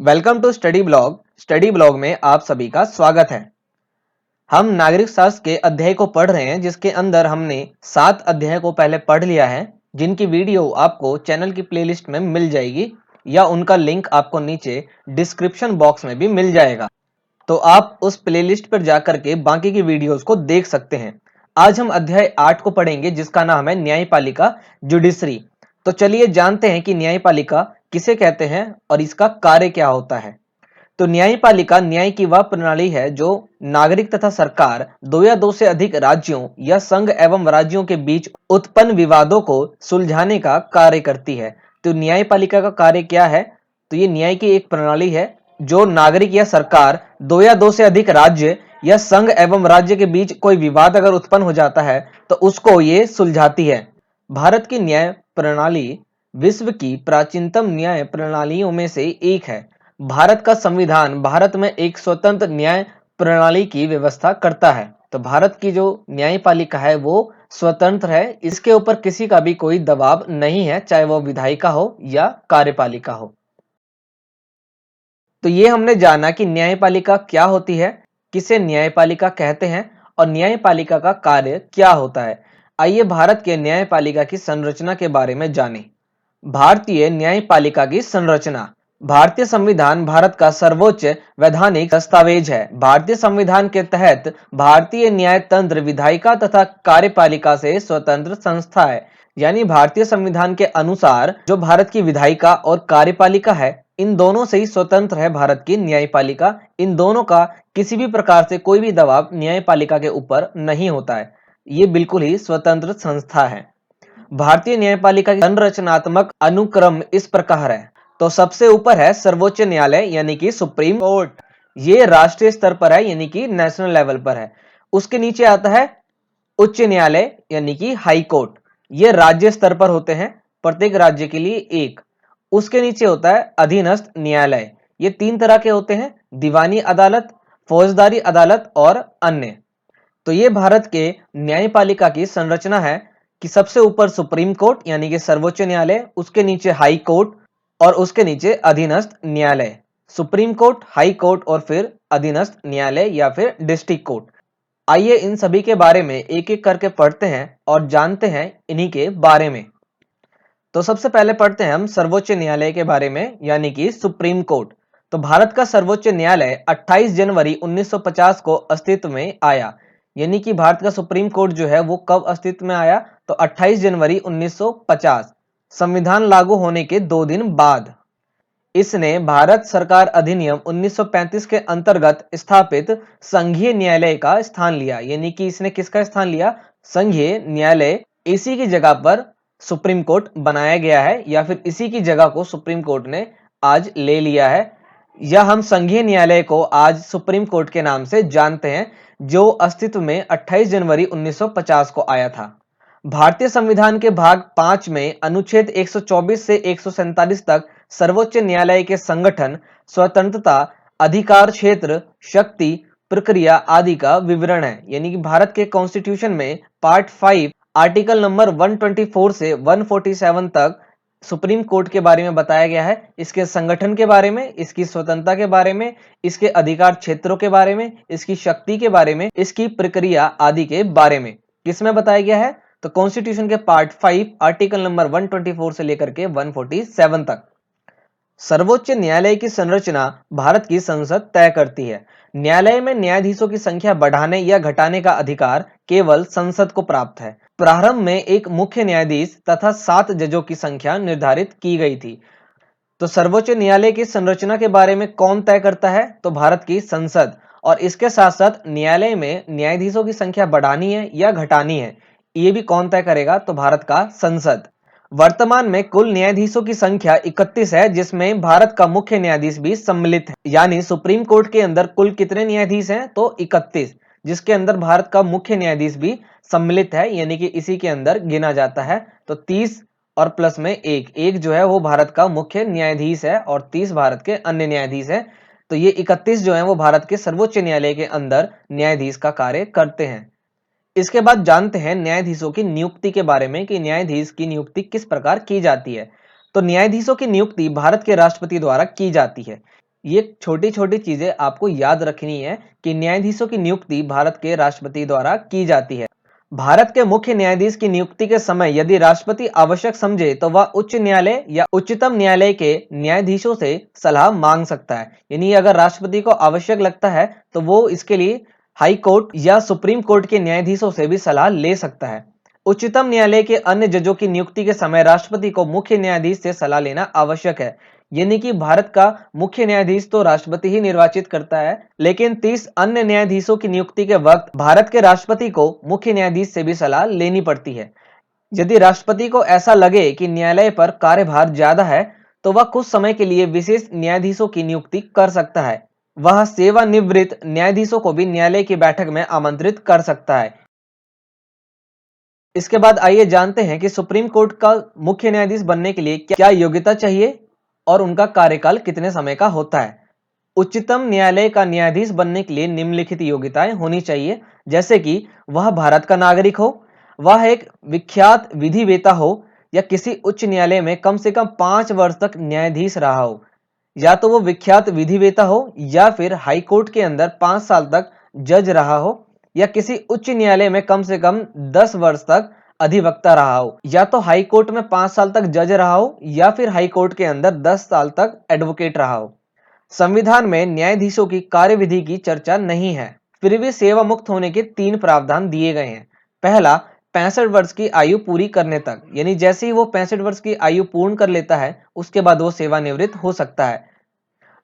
Welcome to study blog. Study blog में आप सभी का स्वागत है। हम नागरिक शास्त्र के अध्याय को पढ़ रहे हैं, जिसके अंदर हमने 7 अध्याय को पहले पढ़ लिया है, जिनकी वीडियो आपको चैनल की प्लेलिस्ट में मिल जाएगी या उनका लिंक आपको नीचे डिस्क्रिप्शन बॉक्स में भी मिल जाएगा। तो आप उस प्लेलिस्ट पर जाकर के बाकी की वीडियोस को देख सकते हैं। आज हम अध्याय 8 को पढ़ेंगे, जिसका नाम है न्यायपालिका जुडिशरी। तो चलिए जानते हैं कि न्यायपालिका किसे कहते हैं और इसका कार्य क्या होता है। तो न्यायपालिका न्याय की वह प्रणाली है जो नागरिक तथा सरकार, दो या दो से अधिक राज्यों या संघ एवं राज्यों के बीच उत्पन्न विवादों को सुलझाने का कार्य करती है। तो न्यायपालिका का कार्य क्या है? तो ये न्याय की एक प्रणाली है जो नागरिक या सरकार, दो या दो से अधिक राज्य या संघ एवं राज्य के बीच कोई विवाद अगर उत्पन्न हो जाता है तो उसको ये सुलझाती है। भारत की न्याय प्रणाली विश्व की प्राचीनतम न्याय प्रणालियों में से एक है। भारत का संविधान भारत में एक स्वतंत्र न्याय प्रणाली की व्यवस्था करता है। तो भारत की जो न्यायपालिका है वो स्वतंत्र है, इसके ऊपर किसी का भी कोई दबाव नहीं है, चाहे वो विधायिका हो या कार्यपालिका हो। तो ये हमने जाना कि न्यायपालिका क्या होती है, किसे न्यायपालिका कहते हैं और न्यायपालिका का कार्य क्या होता है। आइए भारत के न्यायपालिका की संरचना के बारे में जानें। भारतीय न्यायपालिका की संरचना। भारतीय संविधान भारत का सर्वोच्च वैधानिक दस्तावेज है। भारतीय संविधान के तहत भारतीय न्याय तंत्र विधायिका तथा कार्यपालिका से स्वतंत्र संस्था है। यानी भारतीय संविधान के अनुसार जो भारत की विधायिका और कार्यपालिका है, इन दोनों से ही स्वतंत्र है भारत की न्यायपालिका। इन दोनों का किसी भी प्रकार से कोई भी दबाव न्यायपालिका के ऊपर नहीं होता है। ये बिल्कुल ही स्वतंत्र संस्था है। भारतीय न्यायपालिका की संरचनात्मक अनुक्रम इस प्रकार है। तो सबसे ऊपर है सर्वोच्च न्यायालय यानी कि सुप्रीम कोर्ट। ये राष्ट्रीय स्तर पर है यानी कि नेशनल लेवल पर है। उसके नीचे आता है उच्च न्यायालय यानी कि हाई कोर्ट। ये राज्य स्तर पर होते हैं, प्रत्येक राज्य के लिए एक। उसके नीचे होता है अधीनस्थ न्यायालय। ये 3 तरह के होते हैं, दीवानी अदालत, फौजदारी अदालत और अन्य। तो ये भारत के न्यायपालिका की संरचना है कि सबसे ऊपर सुप्रीम कोर्ट यानी कि सर्वोच्च न्यायालय, उसके नीचे हाई कोर्ट और उसके नीचे अधीनस्थ न्यायालय। सुप्रीम कोर्ट, हाई कोर्ट और फिर अधीनस्थ न्यायालय या फिर डिस्ट्रिक्ट कोर्ट। आइए इन सभी के बारे में एक एक करके पढ़ते हैं और जानते हैं इन्हीं के बारे में। तो सबसे पहले पढ़ते हैं हम सर्वोच्च न्यायालय के बारे में यानी कि सुप्रीम कोर्ट। तो भारत का सर्वोच्च न्यायालय 28 जनवरी 1950 को अस्तित्व में आया। यानी कि भारत का सुप्रीम कोर्ट जो है वो कब अस्तित्व में आया? तो 28 जनवरी 1950, संविधान लागू होने के 2 दिन बाद। इसने भारत सरकार अधिनियम 1935 के अंतर्गत स्थापित संघीय न्यायालय का स्थान लिया। यानी कि इसने किसका स्थान लिया? संघीय न्यायालय। इसी की जगह पर सुप्रीम कोर्ट बनाया गया है या फिर इसी की जगह को सुप्रीम कोर्ट ने आज ले लिया है, या हम संघीय न्यायालय को आज सुप्रीम कोर्ट के नाम से जानते हैं, जो अस्तित्व में 28 जनवरी 1950 को आया था। भारतीय संविधान के भाग 5 में अनुच्छेद 124 से 147 तक सर्वोच्च न्यायालय के संगठन, स्वतंत्रता, अधिकार क्षेत्र, शक्ति, प्रक्रिया आदि का विवरण है। यानी कि भारत के कॉन्स्टिट्यूशन में पार्ट 5 आर्टिकल नंबर 124 से 147 तक सुप्रीम कोर्ट के बारे में बताया गया है। इसके संगठन के बारे में, इसकी स्वतंत्रता के बारे में, इसके अधिकार क्षेत्रों के बारे में, इसकी शक्ति के बारे में, इसकी प्रक्रिया आदि के बारे में किसमें बताया गया है? तो कॉन्स्टिट्यूशन के पार्ट 5 आर्टिकल नंबर 124 से लेकर के 147 तक। सर्वोच्च न्यायालय की संरचना भारत की संसद तय करती है। न्यायालय में न्यायाधीशों की संख्या बढ़ाने या घटाने का अधिकार केवल संसद को प्राप्त है। प्रारंभ में एक मुख्य न्यायाधीश तथा 7 जजों की संख्या निर्धारित की गई थी। तो सर्वोच्च न्यायालय की संरचना के बारे में कौन तय करता है? तो भारत की संसद। और इसके साथ साथ न्यायालय में न्यायाधीशों की संख्या बढ़ानी है या घटानी है, ये भी कौन तय करेगा? तो भारत का संसद। वर्तमान में कुल न्यायाधीशों की संख्या 31 है, जिसमें भारत का मुख्य न्यायाधीश भी सम्मिलित है। यानी सुप्रीम कोर्ट के अंदर कुल कितने न्यायाधीश हैं? तो 31, जिसके अंदर भारत का मुख्य न्यायाधीश भी सम्मिलित है, यानी कि इसी के अंदर गिना जाता है। तो 30 और प्लस में एक जो है वो भारत का मुख्य न्यायाधीश है और 30 भारत के अन्य न्यायाधीश है। तो ये 31 जो है वो भारत के सर्वोच्च न्यायालय के अंदर न्यायाधीश का कार्य करते हैं। इसके बाद जानते हैं न्यायाधीशों की नियुक्ति के बारे में कि न्यायाधीश की नियुक्ति किस प्रकार की जाती है। तो न्यायाधीशों की नियुक्ति भारत के राष्ट्रपति द्वारा की जाती है। ये छोटी छोटी चीजें आपको याद रखनी है कि न्यायाधीशों की नियुक्ति भारत के राष्ट्रपति द्वारा की जाती है। भारत के मुख्य न्यायाधीश की नियुक्ति के समय यदि राष्ट्रपति आवश्यक समझे तो वह उच्च न्यायालय या उच्चतम न्यायालय के न्यायाधीशों से सलाह मांग सकता है। यानी अगर राष्ट्रपति को आवश्यक लगता है तो वो इसके लिए हाई कोर्ट या सुप्रीम कोर्ट के न्यायाधीशों से भी सलाह ले सकता है। उच्चतम न्यायालय के अन्य जजों की नियुक्ति के समय राष्ट्रपति को मुख्य न्यायाधीश से सलाह लेना आवश्यक है। यानी कि भारत का मुख्य न्यायाधीश तो राष्ट्रपति ही निर्वाचित करता है, लेकिन 30 अन्य न्यायाधीशों की नियुक्ति के वक्त भारत के राष्ट्रपति को मुख्य न्यायाधीश से भी सलाह लेनी पड़ती है। यदि राष्ट्रपति को ऐसा लगे कि न्यायालय पर कार्यभार ज्यादा है तो वह कुछ समय के लिए विशेष न्यायाधीशों की नियुक्ति कर सकता है। वह सेवानिवृत्त न्यायाधीशों को भी न्यायालय की बैठक में आमंत्रित कर सकता है। इसके बाद आइए जानते हैं कि सुप्रीम कोर्ट का मुख्य न्यायाधीश बनने के लिए क्या योग्यता चाहिए और उनका कार्यकाल कितने समय का होता है। उच्चतम न्यायालय का न्यायाधीश बनने के लिए निम्नलिखित योग्यताएं होनी चाहिए, जैसे कि वह भारत का नागरिक हो, वह एक विख्यात विधिवेत्ता हो या किसी उच्च न्यायालय में कम से कम 5 वर्ष तक न्यायाधीश रहा हो। या तो वो विख्यात विधिवेत्ता हो या फिर हाई कोर्ट के अंदर 5 साल तक जज रहा हो या किसी उच्च न्यायालय में कम से कम 10 वर्ष तक अधिवक्ता रहा हो। या तो हाई कोर्ट में 5 साल तक जज रहा हो या फिर हाई कोर्ट के अंदर 10 साल तक एडवोकेट रहा हो। संविधान में न्यायाधीशों की कार्यविधि की चर्चा नहीं है, फिर भी सेवा मुक्त होने के 3 प्रावधान दिए गए हैं। पहला, 65 वर्ष की आयु पूरी करने तक, यानी जैसे ही वो 65 वर्ष की आयु पूर्ण कर लेता है उसके बाद वो सेवानिवृत्त हो सकता है।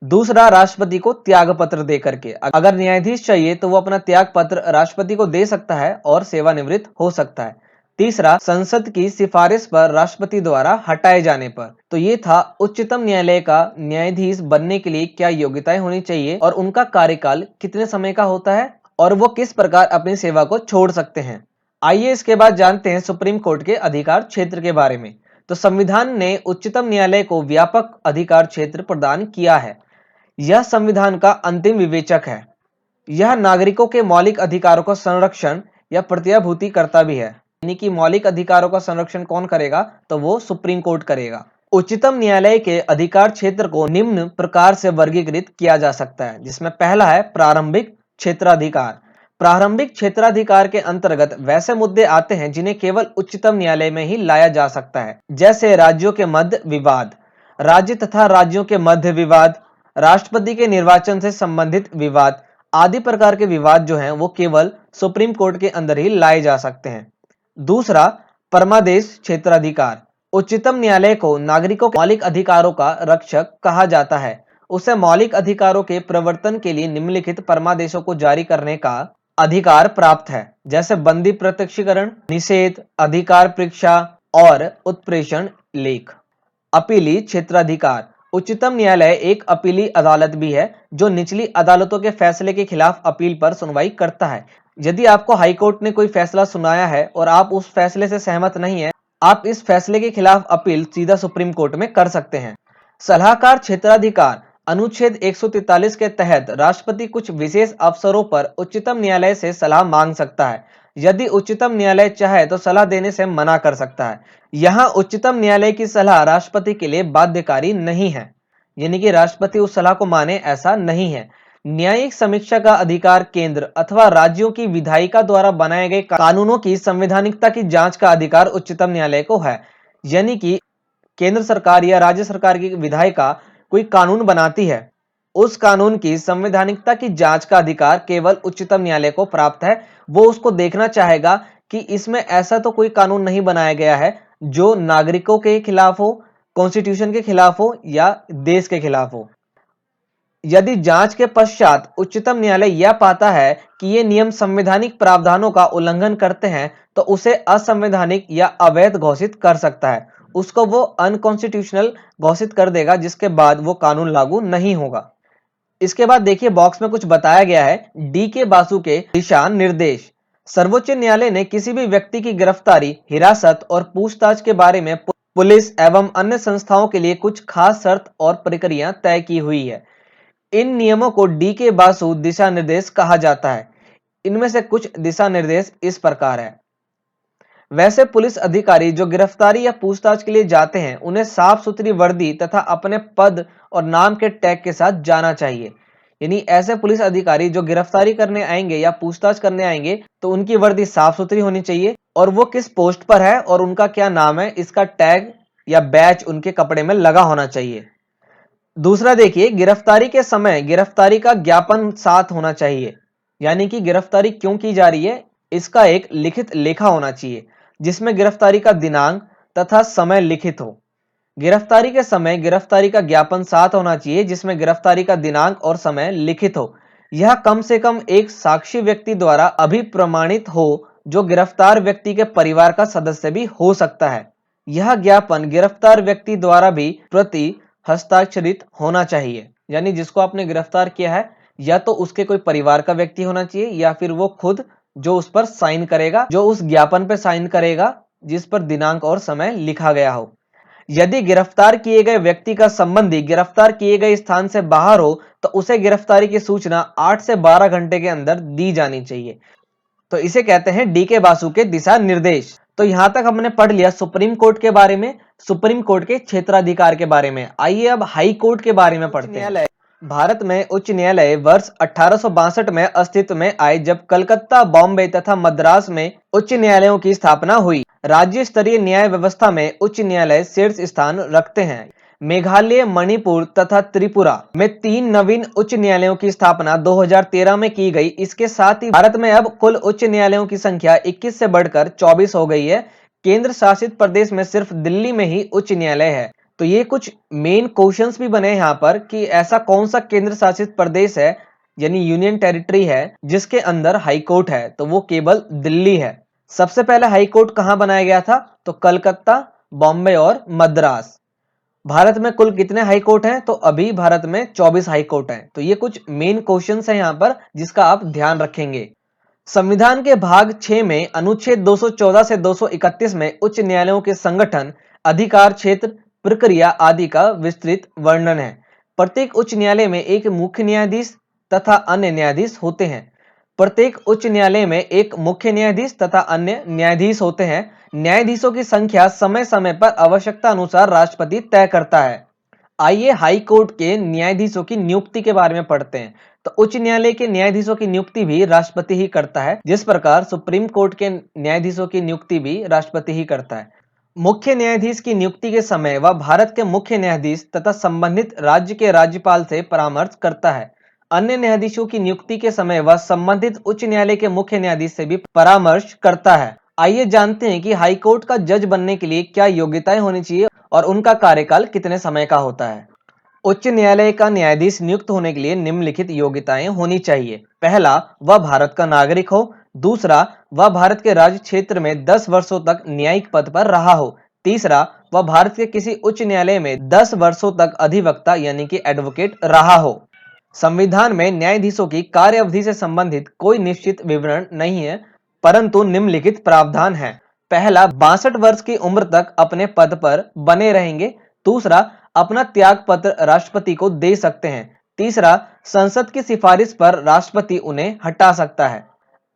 दूसरा, राष्ट्रपति को त्याग पत्र दे करके, अगर न्यायाधीश चाहिए तो वो अपना त्याग पत्र राष्ट्रपति को दे सकता है और सेवानिवृत्त हो सकता है। तीसरा, संसद की सिफारिश पर राष्ट्रपति द्वारा हटाए जाने पर। तो ये था उच्चतम न्यायालय का न्यायाधीश बनने के लिए क्या योग्यताएं होनी चाहिए और उनका कार्यकाल कितने समय का होता है और वो किस प्रकार अपनी सेवा को छोड़ सकते हैं। आइए इसके बाद जानते हैं सुप्रीम कोर्ट के अधिकार क्षेत्र के बारे में। तो संविधान ने उच्चतम न्यायालय को व्यापक अधिकार क्षेत्र प्रदान किया है। यह संविधान का अंतिम विवेचक है। यह नागरिकों के मौलिक अधिकारों का संरक्षण या प्रत्याभूति करता भी है। यानी कि मौलिक अधिकारों का संरक्षण कौन करेगा, तो वो सुप्रीम कोर्ट करेगा। उच्चतम न्यायालय के अधिकार क्षेत्र को निम्न प्रकार से वर्गीकृत किया जा सकता है, जिसमें पहला है प्रारंभिक क्षेत्राधिकार। प्रारंभिक क्षेत्राधिकार के अंतर्गत वैसे मुद्दे आते हैं जिन्हें केवल उच्चतम न्यायालय में ही लाया जा सकता है, जैसे राज्यों के मध्य विवाद, राज्य तथा राज्यों के मध्य विवाद, राष्ट्रपति के निर्वाचन से संबंधित विवाद आदि प्रकार के विवाद जो हैं वो केवल सुप्रीम कोर्ट के अंदर ही लाए जा सकते हैं। दूसरा, परमादेश क्षेत्राधिकार। उच्चतम न्यायालय को नागरिकों के मौलिक अधिकारों का रक्षक कहा जाता है। उसे मौलिक अधिकारों के प्रवर्तन के लिए निम्नलिखित परमादेशों को जारी करने का अधिकार प्राप्त है, जैसे बंदी प्रत्यक्षीकरण, निषेध, अधिकार परीक्षा और उत्प्रेषण लेख। अपीली क्षेत्राधिकार। उच्चतम न्यायालय एक अपीली अदालत भी है जो निचली अदालतों के फैसले के खिलाफ अपील पर सुनवाई करता है। यदि आपको हाई कोर्ट ने कोई फैसला सुनाया है और आप उस फैसले से सहमत नहीं है, आप इस फैसले के खिलाफ अपील सीधा सुप्रीम कोर्ट में कर सकते हैं। सलाहकार क्षेत्राधिकार। अनुच्छेद 143 के तहत राष्ट्रपति कुछ विशेष अवसरों पर उच्चतम न्यायालय से सलाह मांग सकता है। यदि उच्चतम न्यायालय चाहे तो सलाह देने से मना कर सकता है। यहाँ उच्चतम न्यायालय की सलाह राष्ट्रपति के लिए बाध्यकारी नहीं है, यानी कि राष्ट्रपति उस सलाह को माने ऐसा नहीं है। न्यायिक समीक्षा का अधिकार केंद्र अथवा राज्यों की विधायिका द्वारा बनाए गए कानूनों की संवैधानिकता की जांच का अधिकार उच्चतम न्यायालय को है। यानी कि केंद्र सरकार या राज्य सरकार की विधायिका कोई कानून बनाती है, उस कानून की संवैधानिकता की जांच का अधिकार केवल उच्चतम न्यायालय को प्राप्त है। वो उसको देखना चाहेगा कि इसमें ऐसा तो कोई कानून नहीं बनाया गया है जो नागरिकों के खिलाफ हो, कॉन्स्टिट्यूशन के खिलाफ हो या देश के खिलाफ हो। यदि जांच के पश्चात उच्चतम न्यायालय यह पाता है कि ये नियम संवैधानिक प्रावधानों का उल्लंघन करते हैं तो उसे असंवैधानिक या अवैध घोषित कर सकता है। उसको वो अनकॉन्स्टिट्यूशनल घोषित कर देगा, जिसके बाद वो कानून लागू नहीं होगा। इसके बाद देखिए बॉक्स में कुछ बताया गया है। डी के बासु के दिशा निर्देश। सर्वोच्च न्यायालय ने किसी भी व्यक्ति की गिरफ्तारी, हिरासत और पूछताछ के बारे में पुलिस एवं अन्य संस्थाओं के लिए कुछ खास शर्त और प्रक्रिया तय की हुई है। इन नियमों को डी के बासु दिशा निर्देश कहा जाता है। इनमें से कुछ दिशा निर्देश इस प्रकार है। वैसे पुलिस अधिकारी जो गिरफ्तारी या पूछताछ के लिए जाते हैं, उन्हें साफ सुथरी वर्दी तथा अपने पद और नाम के टैग के साथ जाना चाहिए। यानी ऐसे पुलिस अधिकारी जो गिरफ्तारी करने आएंगे या पूछताछ करने आएंगे, तो उनकी वर्दी साफ सुथरी होनी चाहिए और वो किस पोस्ट पर है और उनका क्या नाम है, इसका टैग या बैच उनके कपड़े में लगा होना चाहिए। दूसरा देखिए, गिरफ्तारी के समय गिरफ्तारी का ज्ञापन साथ होना चाहिए। यानी कि गिरफ्तारी क्यों की जा रही है, इसका एक लिखित लेखा होना चाहिए जिसमें गिरफ्तारी का दिनांक तथा समय लिखित हो। गिरफ्तारी के समय गिरफ्तारी का ज्ञापन साथ होना चाहिए जिसमें गिरफ्तारी का दिनांक और समय लिखित हो। यह कम से कम एक साक्षी व्यक्ति द्वारा अभिप्रमाणित हो जो गिरफ्तार व्यक्ति के परिवार का सदस्य भी हो सकता है। यह ज्ञापन गिरफ्तार व्यक्ति द्वारा भी प्रति हस्ताक्षरित होना चाहिए। यानी जिसको आपने गिरफ्तार किया है या तो उसके कोई परिवार का व्यक्ति होना चाहिए या फिर वो खुद जो उस पर साइन करेगा, जो उस ज्ञापन पर साइन करेगा जिस पर दिनांक और समय लिखा गया हो। यदि गिरफ्तार किए गए व्यक्ति का संबंधी गिरफ्तार किए गए स्थान से बाहर हो तो उसे गिरफ्तारी की सूचना 8 से 12 घंटे के अंदर दी जानी चाहिए। तो इसे कहते हैं डीके बासु के दिशा निर्देश। तो यहां तक हमने पढ़ लिया सुप्रीम कोर्ट के बारे में, सुप्रीम कोर्ट के क्षेत्राधिकार के बारे में। आइए अब हाई कोर्ट के बारे में पढ़ते हैं। भारत में उच्च न्यायालय वर्ष 1862 में अस्तित्व में आए जब कलकत्ता, बॉम्बे तथा मद्रास में उच्च न्यायालयों की स्थापना हुई। राज्य स्तरीय न्याय व्यवस्था में उच्च न्यायालय शीर्ष स्थान रखते हैं। मेघालय, मणिपुर तथा त्रिपुरा में 3 नवीन उच्च न्यायालयों की स्थापना 2013 में की गई। इसके साथ ही भारत में अब कुल उच्च न्यायालयों की संख्या 21 से बढ़कर 24 हो गई है। केंद्र शासित प्रदेश में सिर्फ दिल्ली में ही उच्च न्यायालय है। तो ये कुछ मेन क्वेश्चंस भी बने यहाँ पर कि ऐसा कौन सा केंद्र शासित प्रदेश है यानी यूनियन टेरिटरी है जिसके अंदर हाई कोर्ट है, तो वो केवल दिल्ली है। सबसे पहले हाई कोर्ट कहां बनाया गया था, तो कलकत्ता, बॉम्बे और मद्रास। भारत में कुल कितने हाई कोर्ट हैं, तो अभी भारत में 24 हाई कोर्ट हैं। तो ये कुछ मेन क्वेश्चंस हैं यहाँ पर जिसका आप ध्यान रखेंगे। संविधान के भाग 6 में अनुच्छेद 214 से 231 में उच्च न्यायालयों के संगठन, अधिकार क्षेत्र, प्रक्रिया आदि का विस्तृत वर्णन है। प्रत्येक उच्च न्यायालय में एक मुख्य न्यायाधीश तथा अन्य न्यायाधीश होते हैं। प्रत्येक उच्च न्यायालय में एक मुख्य न्यायाधीश तथा अन्य न्यायाधीश होते हैं। न्यायाधीशों की संख्या समय समय पर आवश्यकता अनुसार राष्ट्रपति तय करता है। आइए हाई कोर्ट के न्यायाधीशों की नियुक्ति के बारे में पढ़ते हैं। तो उच्च न्यायालय के न्यायाधीशों की नियुक्ति भी राष्ट्रपति ही करता है, जिस प्रकार सुप्रीम कोर्ट के न्यायाधीशों की नियुक्ति भी राष्ट्रपति ही करता है। मुख्य न्यायाधीश की नियुक्ति के समय वह भारत के मुख्य न्यायाधीश तथा संबंधित राज्य के राज्यपाल से परामर्श करता है। अन्य न्यायाधीशों की नियुक्ति के समय वह संबंधित उच्च न्यायालय के मुख्य न्यायाधीश से भी परामर्श करता है। आइए जानते हैं कि हाई कोर्ट का जज बनने के लिए क्या योग्यताएं होनी चाहिए और उनका कार्यकाल कितने समय का होता है। उच्च न्यायालय का न्यायाधीश नियुक्त होने के लिए निम्नलिखित योग्यताएं होनी चाहिए। पहला, वह भारत का नागरिक हो। दूसरा, वह भारत के राज्य क्षेत्र में 10 वर्षों तक न्यायिक पद पर रहा हो। तीसरा, वह भारत के किसी उच्च न्यायालय में 10 वर्षों तक अधिवक्ता यानी कि एडवोकेट रहा हो। संविधान में न्यायाधीशों की कार्य अवधि से संबंधित कोई निश्चित विवरण नहीं है, परंतु निम्नलिखित प्रावधान है। पहला, 62 वर्ष की उम्र तक अपने पद पर बने रहेंगे। दूसरा, अपना त्याग पत्र राष्ट्रपति को दे सकते हैं। तीसरा, संसद की सिफारिश पर राष्ट्रपति उन्हें हटा सकता है।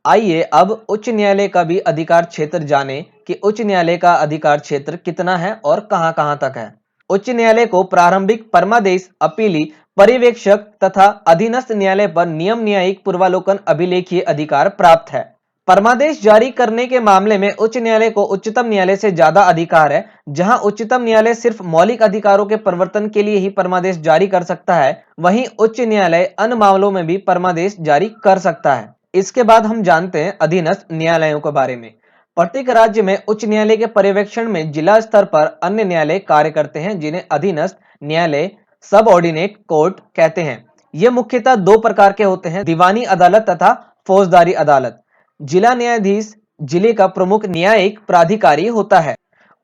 आइए अब उच्च न्यायालय का भी अधिकार क्षेत्र जाने कि उच्च न्यायालय का अधिकार क्षेत्र कितना है और कहां-कहां तक है। उच्च न्यायालय को प्रारंभिक परमादेश, अपीली, पर्यवेक्षक तथा अधीनस्थ न्यायालय पर नियम न्यायिक पूर्वालोकन अभिलेखीय अधिकार प्राप्त है। परमादेश जारी करने के मामले में उच्च न्यायालय को उच्चतम न्यायालय से ज्यादा अधिकार है। जहां उच्चतम न्यायालय सिर्फ मौलिक अधिकारों के परिवर्तन के लिए ही परमादेश जारी कर सकता है, वहीं उच्च न्यायालय अन्य मामलों में भी परमादेश जारी कर सकता है। इसके बाद हम जानते हैं अधीनस्थ न्यायालयों के बारे में। प्रत्येक राज्य में उच्च न्यायालय के पर्यवेक्षण में जिला स्तर पर अन्य न्यायालय कार्य करते हैं जिन्हें अधीनस्थ न्यायालय सब ऑर्डिनेट कोर्ट कहते हैं। ये मुख्यतः दो प्रकार के होते हैं, दीवानी अदालत तथा फौजदारी अदालत। जिला न्यायाधीश जिले का प्रमुख न्यायिक प्राधिकारी होता है।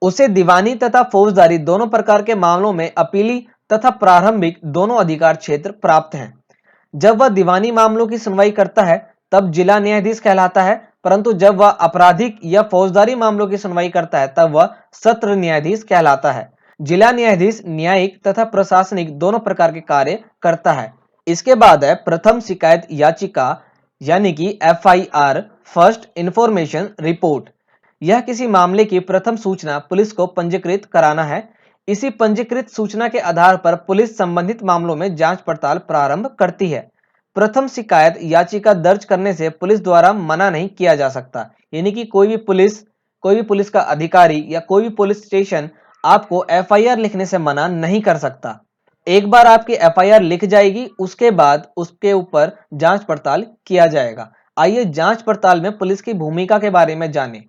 उसे दीवानी तथा फौजदारी दोनों प्रकार के मामलों में अपीली तथा प्रारंभिक दोनों अधिकार क्षेत्र प्राप्त हैं। जब वह दीवानी मामलों की सुनवाई करता है तब जिला न्यायाधीश कहलाता है, परंतु जब वह आपराधिक या फौजदारी मामलों की सुनवाई करता है तब वह सत्र न्यायाधीश कहलाता है। जिला न्यायाधीश न्यायिक तथा प्रशासनिक दोनों प्रकार के कार्य करता है। इसके बाद है प्रथम शिकायत याचिका यानी कि FIR, फर्स्ट इंफॉर्मेशन रिपोर्ट। यह किसी मामले की प्रथम सूचना पुलिस को पंजीकृत कराना है। इसी पंजीकृत सूचना के आधार पर पुलिस संबंधित मामलों में जांच पड़ताल प्रारंभ करती है। प्रथम शिकायत याचिका दर्ज करने से पुलिस द्वारा मना नहीं किया जा सकता, यानी कि कोई भी पुलिस का अधिकारी या कोई भी पुलिस स्टेशन आपको एफआईआर लिखने से मना नहीं कर सकता। एक बार आपकी एफआईआर लिख जाएगी, उसके बाद उसके ऊपर जांच पड़ताल किया जाएगा। आइए जांच पड़ताल में पुलिस की भूमिका के बारे में जानें।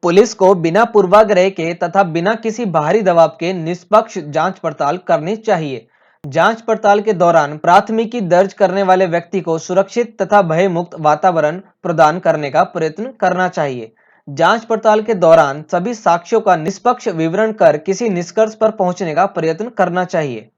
पुलिस को बिना पूर्वाग्रह के तथा बिना किसी बाहरी दबाव के निष्पक्ष जांच पड़ताल करनी चाहिए। जांच पड़ताल के दौरान प्राथमिकी दर्ज करने वाले व्यक्ति को सुरक्षित तथा भयमुक्त वातावरण प्रदान करने का प्रयत्न करना चाहिए। जांच पड़ताल के दौरान सभी साक्ष्यों का निष्पक्ष विवरण कर किसी निष्कर्ष पर पहुंचने का प्रयत्न करना चाहिए।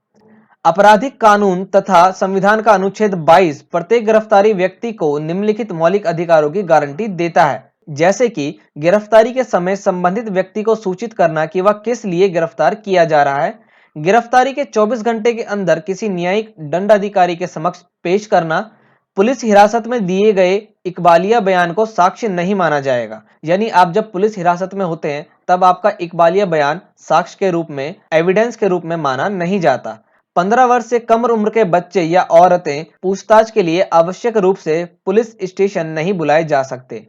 आपराधिक कानून तथा संविधान का अनुच्छेद 22 प्रत्येक गिरफ्तारी व्यक्ति को निम्नलिखित मौलिक अधिकारों की गारंटी देता है, जैसे कि गिरफ्तारी के समय संबंधित व्यक्ति को सूचित करना कि वह किस लिए गिरफ्तार किया जा रहा है, गिरफ्तारी के 24 घंटे के अंदर किसी न्यायिक दंडाधिकारी के समक्ष पेश करना, पुलिस हिरासत में दिए गए इकबालिया बयान को साक्ष्य नहीं माना जाएगा। यानी आप जब पुलिस हिरासत में होते हैं तब आपका इकबालिया बयान साक्ष्य के रूप में, एविडेंस के रूप में माना नहीं जाता। 15 वर्ष से कम उम्र के बच्चे या औरतें पूछताछ के लिए आवश्यक रूप से पुलिस स्टेशन नहीं बुलाए जा सकते।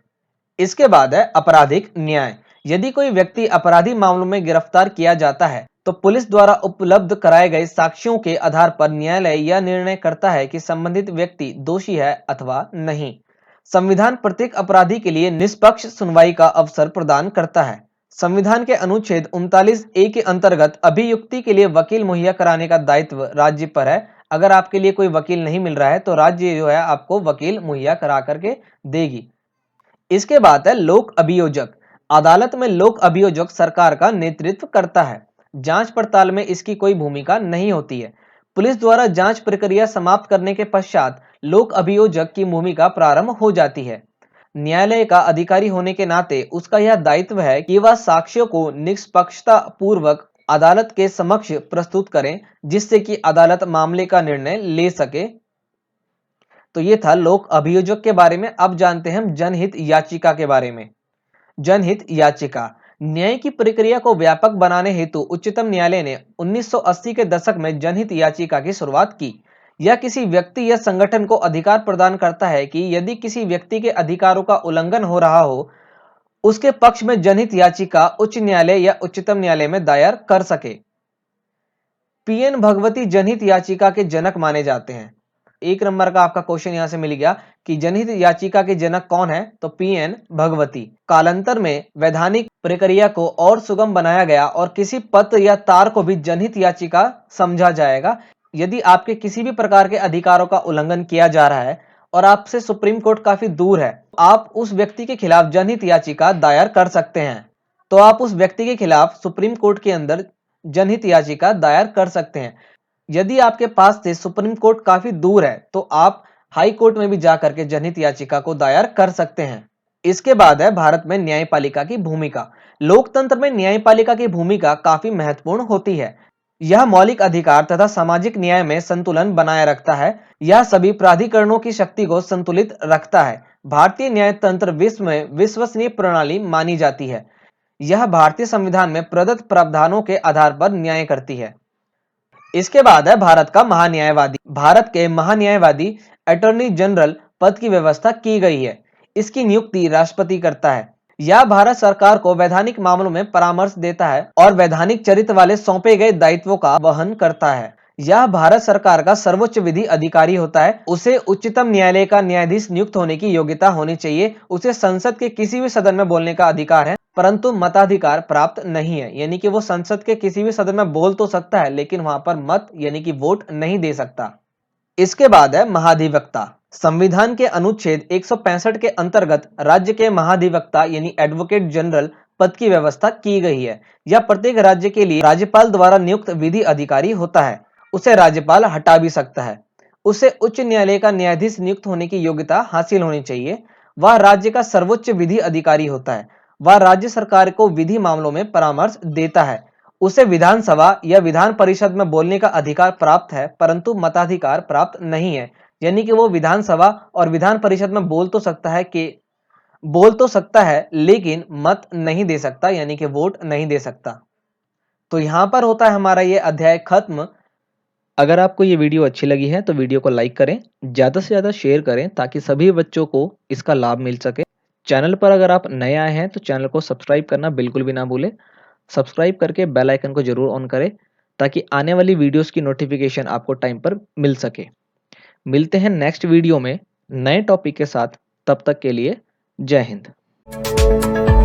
इसके बाद है आपराधिक न्याय। यदि कोई व्यक्ति अपराधी मामलों में गिरफ्तार किया जाता है तो पुलिस द्वारा उपलब्ध कराए गए साक्ष्यों के आधार पर न्यायालय यह निर्णय करता है कि संबंधित व्यक्ति दोषी है अथवा नहीं। संविधान प्रत्येक अपराधी के लिए निष्पक्ष सुनवाई का अवसर प्रदान करता है। संविधान के अनुच्छेद 39A के अंतर्गत अभियुक्ति के लिए वकील मुहैया कराने का दायित्व राज्य पर है। अगर आपके लिए कोई वकील नहीं मिल रहा है तो राज्य जो है आपको वकील मुहैया करा करके देगी। इसके बाद है लोक अभियोजक। अदालत में लोक अभियोजक सरकार का नेतृत्व करता है। जांच पड़ताल में इसकी कोई भूमिका नहीं होती है। पुलिस द्वारा जांच प्रक्रिया समाप्त करने के पश्चात लोक अभियोजक की भूमिका प्रारंभ हो जाती है। न्यायालय का अधिकारी होने के नाते उसका यह दायित्व है कि वह साक्ष्यों को निष्पक्षता पूर्वक अदालत के समक्ष प्रस्तुत करें, जिससे कि अदालत मामले का निर्णय ले सके। तो ये था लोक अभियोजक के बारे में। अब जानते हैं हम जनहित याचिका के बारे में। जनहित याचिका न्याय की प्रक्रिया को व्यापक बनाने हेतु उच्चतम न्यायालय ने 1980 के दशक में जनहित याचिका की शुरुआत की। यह किसी व्यक्ति या संगठन को अधिकार प्रदान करता है कि यदि किसी व्यक्ति के अधिकारों का उल्लंघन हो रहा हो, उसके पक्ष में जनहित याचिका उच्च न्यायालय या उच्चतम न्यायालय में दायर कर सके। पीएन भगवती जनहित याचिका के जनक माने जाते हैं। एक नंबर का आपका क्वेश्चन यहां से मिल गया कि जनहित याचिका के जनक कौन है, तो पीएन भगवती। कालांतर में वैधानिक प्रक्रिया को और सुगम बनाया गया और किसी पत्र या तार को भी जनहित याचिका समझा जाएगा। यदि आपके किसी भी प्रकार के अधिकारों का उल्लंघन किया जा रहा है और आपसे सुप्रीम कोर्ट काफी दूर है, आप उस व्यक्ति के खिलाफ जनहित याचिका दायर कर सकते हैं। तो आप उस व्यक्ति के खिलाफ सुप्रीम कोर्ट के अंदर जनहित याचिका दायर कर सकते हैं। यदि आपके पास से सुप्रीम कोर्ट काफी दूर है तो आप हाई कोर्ट में भी जाकर के जनहित याचिका को दायर कर सकते हैं। इसके बाद है भारत में न्यायपालिका की भूमिका। लोकतंत्र में न्यायपालिका की भूमिका काफी महत्वपूर्ण होती है। यह मौलिक अधिकार तथा सामाजिक न्याय में संतुलन बनाए रखता है। यह सभी प्राधिकरणों की शक्ति को संतुलित रखता है। भारतीय न्याय तंत्र विश्व में विश्वसनीय प्रणाली मानी जाती है। यह भारतीय संविधान में प्रदत्त प्रावधानों के आधार पर न्याय करती है। इसके बाद है भारत का महान्यायवादी। भारत के महान्यायवादी अटॉर्नी जनरल पद की व्यवस्था की गई है। इसकी नियुक्ति राष्ट्रपति करता है। यह भारत सरकार को वैधानिक मामलों में परामर्श देता है और वैधानिक चरित्र वाले सौंपे गए दायित्वों का वहन करता है। यह भारत सरकार का सर्वोच्च विधि अधिकारी होता है। उसे उच्चतम न्यायालय का न्यायाधीश नियुक्त होने की योग्यता होनी चाहिए। उसे संसद के किसी भी सदन में बोलने का अधिकार है, परंतु मताधिकार प्राप्त नहीं है। यानी कि वो संसद के किसी भी सदन में बोल तो सकता है, लेकिन वहां पर मत यानी कि वोट नहीं दे सकता। इसके बाद है महाधिवक्ता। संविधान के अनुच्छेद 165 के अंतर्गत राज्य के महाधिवक्ता यानी एडवोकेट जनरल पद की व्यवस्था की गई है। यह प्रत्येक राज्य के लिए राज्यपाल द्वारा नियुक्त विधि अधिकारी होता है। उसे राज्यपाल हटा भी सकता है। उसे उच्च न्यायालय का न्यायाधीश नियुक्त होने की योग्यता हासिल होनी चाहिए। वह राज्य का सर्वोच्च विधि अधिकारी होता है। वह राज्य सरकार को विधि मामलों में परामर्श देता है। उसे विधानसभा या विधान परिषद में बोलने का अधिकार प्राप्त है, परंतु मताधिकार प्राप्त नहीं है। यानी कि वो विधानसभा और विधान परिषद में बोल तो सकता है कि बोल तो सकता है लेकिन मत नहीं दे सकता, यानी कि वोट नहीं दे सकता। तो यहां पर होता है हमारा ये अध्याय खत्म। अगर आपको ये वीडियो अच्छी लगी है तो वीडियो को लाइक करें, ज़्यादा से ज़्यादा शेयर करें ताकि सभी बच्चों को इसका लाभ मिल सके। चैनल पर अगर आप नए आए हैं तो चैनल को सब्सक्राइब करना बिल्कुल भी ना भूलें। सब्सक्राइब करके बेल आइकन को जरूर ऑन करें ताकि आने वाली वीडियोस की नोटिफिकेशन आपको टाइम पर मिल सके। मिलते हैं नेक्स्ट वीडियो में नए टॉपिक के साथ। तब तक के लिए जय हिंद।